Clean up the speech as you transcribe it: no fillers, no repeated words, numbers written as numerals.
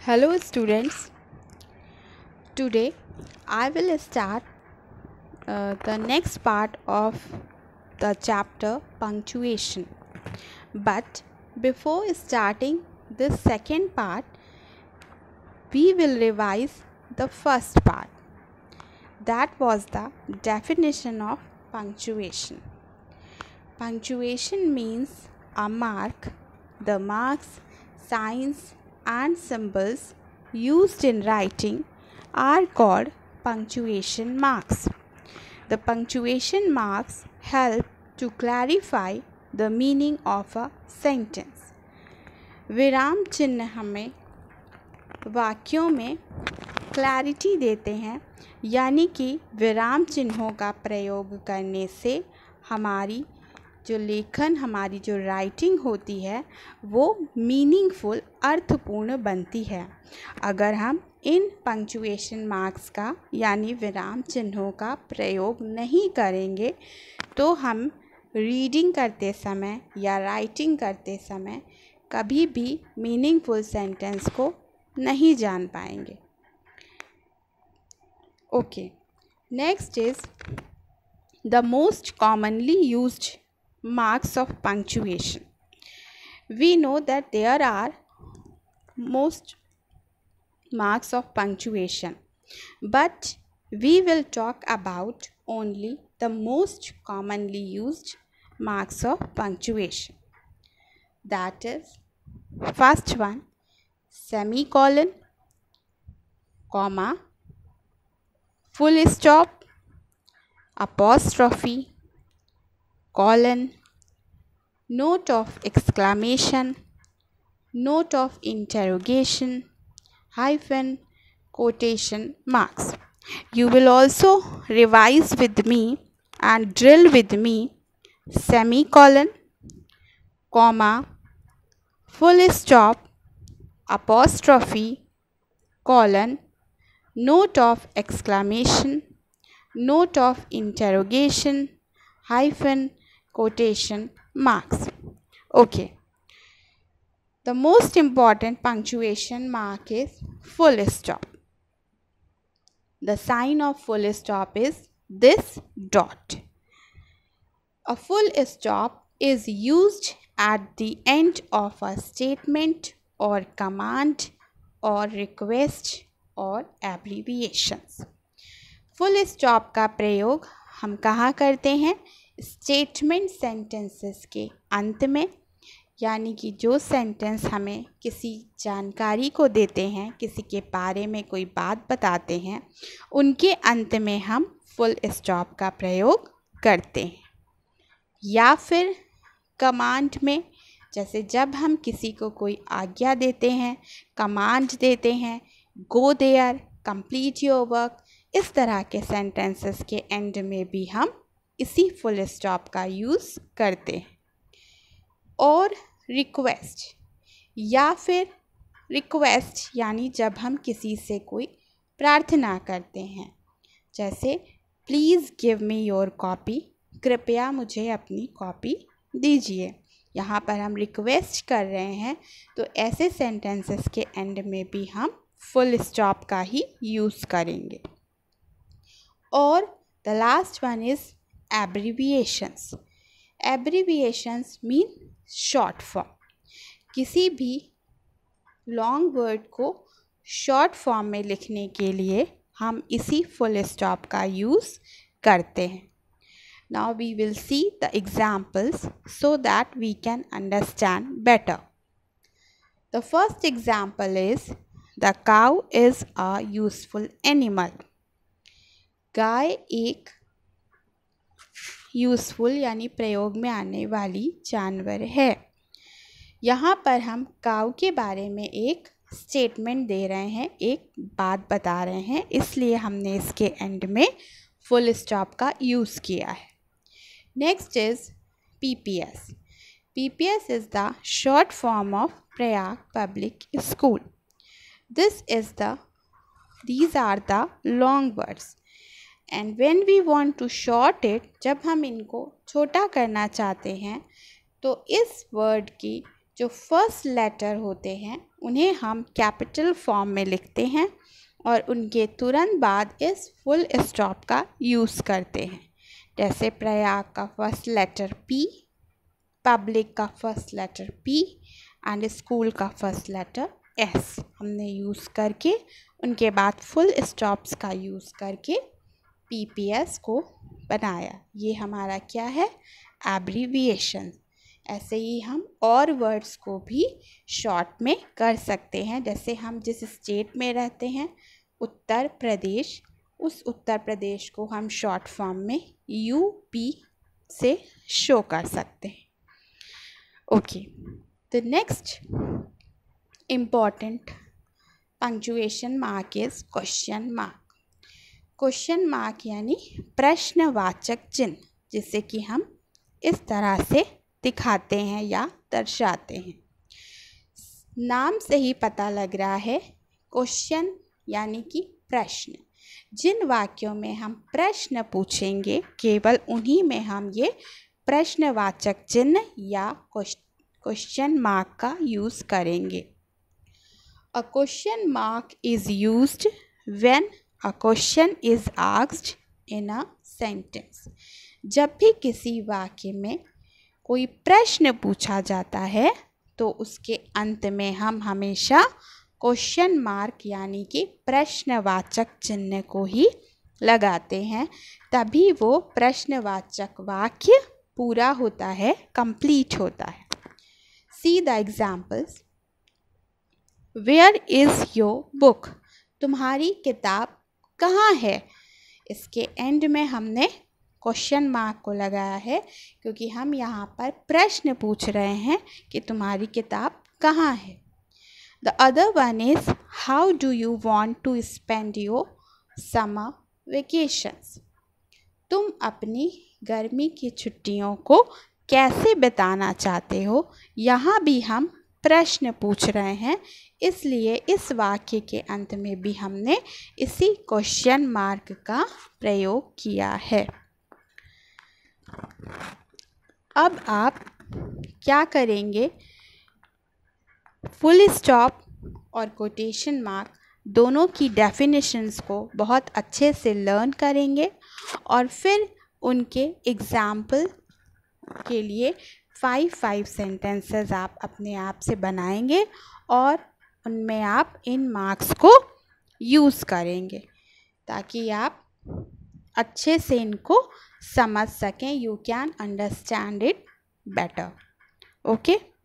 Hello students, today I will start the next part of the chapter punctuation. But before starting this second part, we will revise the first part. That was the definition of punctuation. Punctuation means a mark. The marks, signs and symbols used in writing are called punctuation marks. The punctuation marks help to clarify the meaning of a sentence. विराम चिन्ह हमें वाक्यों में clarity देते हैं, यानी कि विराम चिन्हों का प्रयोग करने से हमारी जो लेखन, हमारी जो राइटिंग होती है वो मीनिंगफुल, अर्थपूर्ण बनती है। अगर हम इन पंक्चुएशन मार्क्स का यानी विराम चिन्हों का प्रयोग नहीं करेंगे तो हम रीडिंग करते समय या राइटिंग करते समय कभी भी मीनिंगफुल सेंटेंस को नहीं जान पाएंगे। Okay, next is the most commonly used marks of punctuation. We know that there are most marks of punctuation, but we will talk about only the most commonly used marks of punctuation. That is, first one, semicolon, comma, full stop, apostrophe, colon, note of exclamation, note of interrogation, hyphen, quotation marks. You will also revise with me and drill with me semicolon, comma, full stop, apostrophe, colon, note of exclamation, note of interrogation, hyphen, quotation marks. Okay. The most important punctuation mark is full stop. The sign of full stop is this dot. A full stop is used at the end of a statement or command or request or abbreviations. Full stop का प्रयोग हम कहाँ करते हैं? Statement sentences के अंत में, यानी कि जो सेंटेंस हमें किसी जानकारी को देते हैं, किसी के बारे में कोई बात बताते हैं, उनके अंत में हम फुल स्टॉप का प्रयोग करते हैं। या फिर कमांड में, जैसे जब हम किसी को कोई आज्ञा देते हैं, कमांड देते हैं, go there, complete your work, इस तरह के सेंटेंसेस के एंड में भी हम इसी फुल स्टॉप का यूज़ करते हैं। और रिक्वेस्ट, या फिर रिक्वेस्ट यानी जब हम किसी से कोई प्रार्थना करते हैं, जैसे please give me your copy, कृपया मुझे अपनी कॉपी दीजिए। यहाँ पर हम रिक्वेस्ट कर रहे हैं, तो ऐसे सेंटेंसेस के एंड में भी हम फुल स्टॉप का ही यूज़ करेंगे। और the last one is abbreviations. Abbreviations mean short form. किसी भी लॉन्ग वर्ड को शॉर्ट फॉर्म में लिखने के लिए हम इसी फुल स्टॉप का यूज़ करते हैं. Now we will see the examples so that we can understand better. The first example is the cow is a useful animal. गाय एक यूज़फुल यानी प्रयोग में आने वाली जानवर है. यहाँ पर हम काऊ के बारे में एक स्टेटमेंट दे रहे हैं, एक बात बता रहे हैं, इसलिए हमने इसके एंड में फुल स्टॉप का यूज़ किया है. Next is PPS. PPS is the short form of Prayag public school. These are the long words. And when we want to short it, जब हम इनको छोटा करना चाहते हैं तो इस वर्ड की जो फर्स्ट लेटर होते हैं उन्हें हम कैपिटल फॉर्म में लिखते हैं और उनके तुरंत बाद इस फुल स्टॉप का यूज़ करते हैं। जैसे प्रयाग का फर्स्ट लेटर P, पब्लिक का first letter P and school का फर्स्ट लेटर S हमने यूज़ करके उनके बाद फुल स्टॉप्स का यूज़ करके PPS को बनाया। ये हमारा क्या है? एब्रीविएशन। ऐसे ही हम और वर्ड्स को भी शॉर्ट में कर सकते हैं। जैसे हम जिस स्टेट में रहते हैं उत्तर प्रदेश, उस उत्तर प्रदेश को हम शॉर्ट फॉर्म में UP से शो कर सकते हैं। Okay, the next important punctuation mark is question mark. Question mark यानी प्रश्नवाचक चिन्ह, जिसे कि हम इस तरह से दिखाते हैं या दर्शाते हैं। नाम से ही पता लग रहा है, क्वेश्चन यानी कि प्रश्न। जिन वाक्यों में हम प्रश्न पूछेंगे केवल उन्हीं में हम ये प्रश्नवाचक चिन्ह या क्वेश्चन मार्क का यूज़ करेंगे। A question mark is used when a question is asked in a sentence. जब भी किसी वाक्य में कोई प्रश्न पूछा जाता है तो उसके अंत में हम हमेशा क्वेश्चन मार्क यानी कि प्रश्नवाचक चिन्ह को ही लगाते हैं, तभी वो प्रश्नवाचक वाक्य पूरा होता है, कंप्लीट होता है। See the examples. Where is your book? तुम्हारी किताब कहाँ है? इसके एंड में हमने क्वेश्चन मार्क को लगाया है क्योंकि हम यहाँ पर प्रश्न पूछ रहे हैं कि तुम्हारी किताब कहाँ है। The other one is how do you want to spend your summer vacations? तुम अपनी गर्मी की छुट्टियों को कैसे बिताना चाहते हो? यहाँ भी हम प्रश्न पूछ रहे हैं, इसलिए इस वाक्य के अंत में भी हमने इसी क्वेश्चन मार्क का प्रयोग किया है। अब आप क्या करेंगे? फुल स्टॉप और कोटेशन मार्क दोनों की डेफिनेशंस को बहुत अच्छे से लर्न करेंगे और फिर उनके एग्जाम्पल के लिए 5 सेंटेंसेस आप अपने आप से बनाएंगे और उनमें आप इन मार्क्स को यूज़ करेंगे ताकि आप अच्छे से इनको समझ सकें। You can understand it better. Okay.